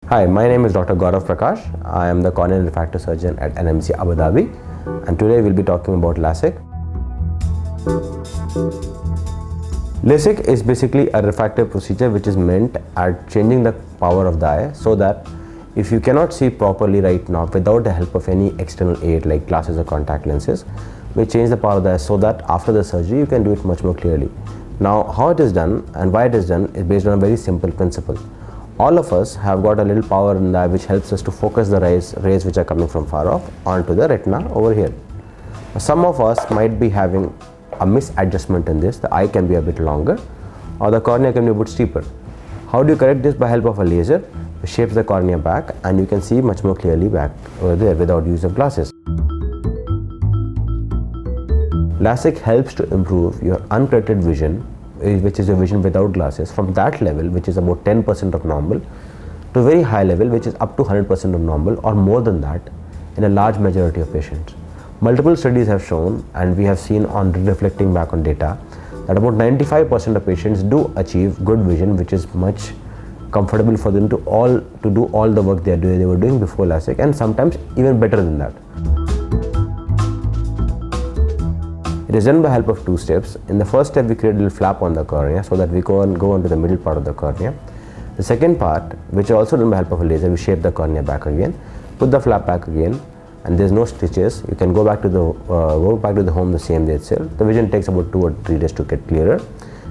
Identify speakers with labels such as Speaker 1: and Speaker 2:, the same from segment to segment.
Speaker 1: Hi, my name is Dr. Gaurav Prakash. I am the corneal refractive surgeon at NMC Abu Dhabi, and today we'll be talking about LASIK. LASIK is basically a refractive procedure which is meant at changing the power of the eye so that if you cannot see properly right now without the help of any external aid like glasses or contact lenses, we change the power of the eye so that after the surgery you can do it much more clearly. Now, how it is done and why it is done is based on a very simple principle. All of us have got a little power in the eye which helps us to focus the rays which are coming from far off onto the retina over here. Some of us might be having a misadjustment in this. The eye can be a bit longer or the cornea can be a bit steeper. How do you correct this? By help of a laser, it shapes the cornea back and you can see much more clearly back over there without use of glasses. LASIK helps to improve your uncorrected vision, which is your vision without glasses, from that level which is about 10% of normal to a very high level which is up to 100% of normal or more than that in a large majority of patients. Multiple studies have shown, and we have seen on reflecting back on data, that about 95% of patients do achieve good vision, which is much comfortable for them to do all the work they were doing before LASIK, and sometimes even better than that. It is done by help of two steps. In the first step, we create a little flap on the cornea so that we go into the middle part of the cornea. The second part, which is also done by help of a laser, we shape the cornea back again, put the flap back again, and there's no stitches. You can go back to the home the same day itself. The vision takes about 2 or 3 days to get clearer.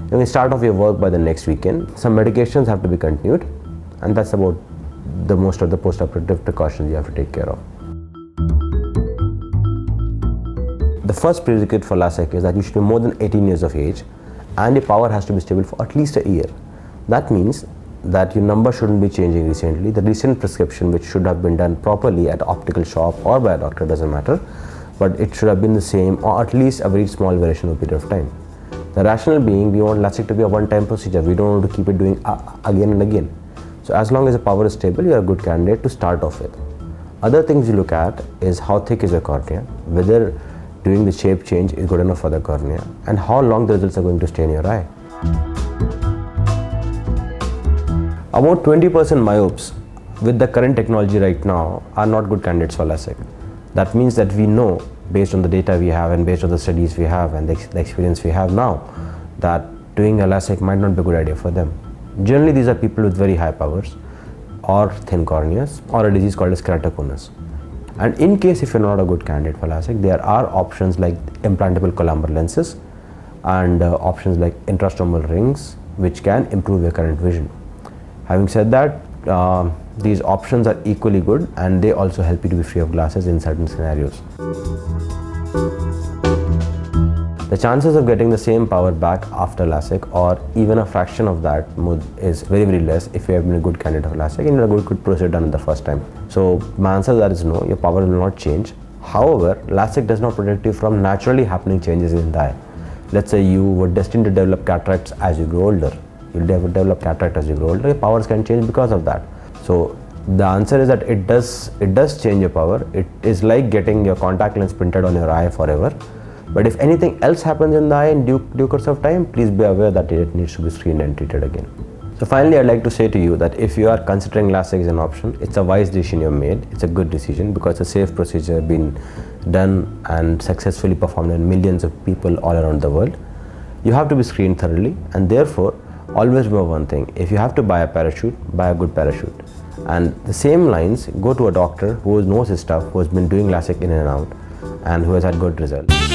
Speaker 1: You can start off your work by the next weekend. Some medications have to be continued, and that's about the most of the post-operative precautions you have to take care of. The first prerequisite for LASIK is that you should be more than 18 years of age and your power has to be stable for at least a year. That means that your number shouldn't be changing recently. The recent prescription, which should have been done properly at an optical shop or by a doctor, doesn't matter, but it should have been the same or at least a very small variation over a period of time. The rationale being, we want LASIK to be a one-time procedure. We don't want to keep it doing again and again. So as long as the power is stable, you are a good candidate to start off with. Other things you look at is how thick is your cornea, whether doing the shape change is good enough for the cornea, and how long the results are going to stay in your eye. About 20% myopes with the current technology right now are not good candidates for LASIK. That means that we know, based on the data we have and based on the studies we have and the experience we have now, that doing a LASIK might not be a good idea for them. Generally, these are people with very high powers or thin corneas or a disease called as keratoconus. And in case if you're not a good candidate for LASIK, there are options like implantable columnar lenses and options like intrastomal rings, which can improve your current vision. Having said that, these options are equally good and they also help you to be free of glasses in certain scenarios. The chances of getting the same power back after LASIK or even a fraction of that is very, very less if you have been a good candidate for LASIK and you have a good procedure done the first time. So my answer to that is no, your power will not change. However, LASIK does not protect you from naturally happening changes in the eye. Let's say you were destined to develop cataracts as you grow older. You'll develop cataract as you grow older. Your powers can change because of that. So the answer is that it does change your power. It is like getting your contact lens printed on your eye forever. But if anything else happens in the eye in due course of time, please be aware that it needs to be screened and treated again. So finally, I'd like to say to you that if you are considering LASIK as an option, it's a wise decision you've made. It's a good decision because it's a safe procedure been done and successfully performed in millions of people all around the world. You have to be screened thoroughly, and therefore, always remember one thing: if you have to buy a parachute, buy a good parachute. And the same lines, go to a doctor who knows his stuff, who has been doing LASIK in and out, and who has had good results.